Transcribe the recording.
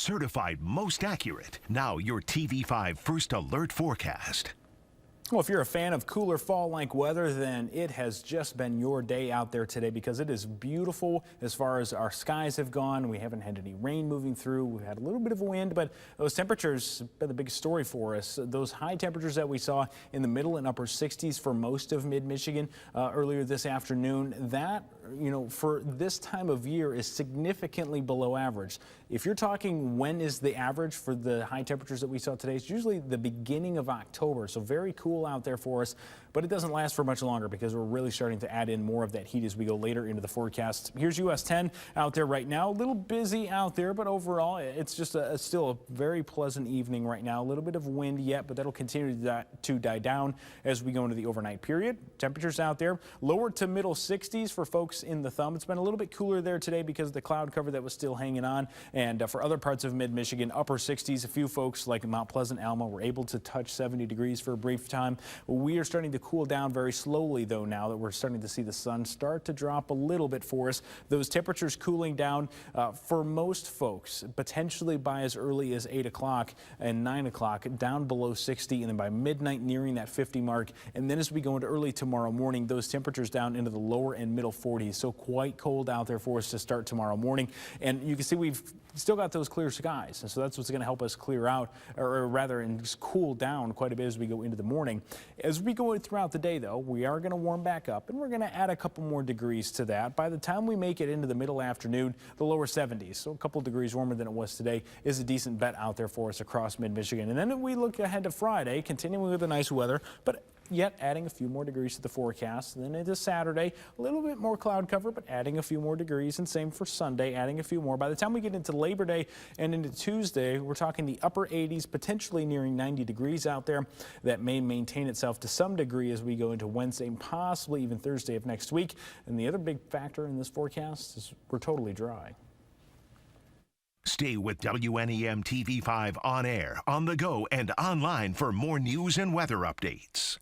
certified most accurate. Now your TV5 First Alert forecast. Well, if you're a fan of cooler fall-like weather, then it has just been your day out there today because it is beautiful as far as our skies have gone. We haven't had any rain moving through. We've had a little bit of wind, but those temperatures have been the biggest story for us. Those high temperatures that we saw in the middle and upper 60s for most of mid-Michigan earlier this afternoon, that, for this time of year is significantly below average. If you're talking when is the average for the high temperatures that we saw today, it's usually the beginning of October, so very cool out there for us, but it doesn't last for much longer because we're really starting to add in more of that heat as we go later into the forecast. Here's US 10 out there right now. A little busy out there, but overall it's just still a very pleasant evening right now. A little bit of wind yet, but that'll continue to die down as we go into the overnight period. Temperatures out there lower to middle 60s for folks in the thumb. It's been a little bit cooler there today because of the cloud cover that was still hanging on, and for other parts of mid-Michigan, upper 60s. A few folks like Mount Pleasant, Alma were able to touch 70 degrees for a brief time. We are starting to cool down very slowly, though, now that we're starting to see the sun start to drop a little bit for us. Those temperatures cooling down for most folks, potentially by as early as 8 o'clock and 9 o'clock, down below 60, and then by midnight nearing that 50 mark. And then as we go into early tomorrow morning, those temperatures down into the lower and middle 40s. So quite cold out there for us to start tomorrow morning. And you can see we've still got those clear skies, and so that's what's going to help us clear out, or rather, and just cool down quite a bit as we go into the morning. As we go throughout the day, though, we are going to warm back up, and we're going to add a couple more degrees to that. By the time we make it into the middle afternoon, the lower 70s, so a couple degrees warmer than it was today, is a decent bet out there for us across mid-Michigan. And then we look ahead to Friday, continuing with the nice weather, but yet adding a few more degrees to the forecast. And then into Saturday, a little bit more cloud cover, but adding a few more degrees, and same for Sunday, adding a few more. By the time we get into Labor Day and into Tuesday, we're talking the upper 80s, potentially nearing 90 degrees out there. That may maintain itself to some degree as we go into Wednesday and possibly even Thursday of next week. And the other big factor in this forecast is we're totally dry. Stay with WNEM TV5 on air, on the go, and online for more news and weather updates.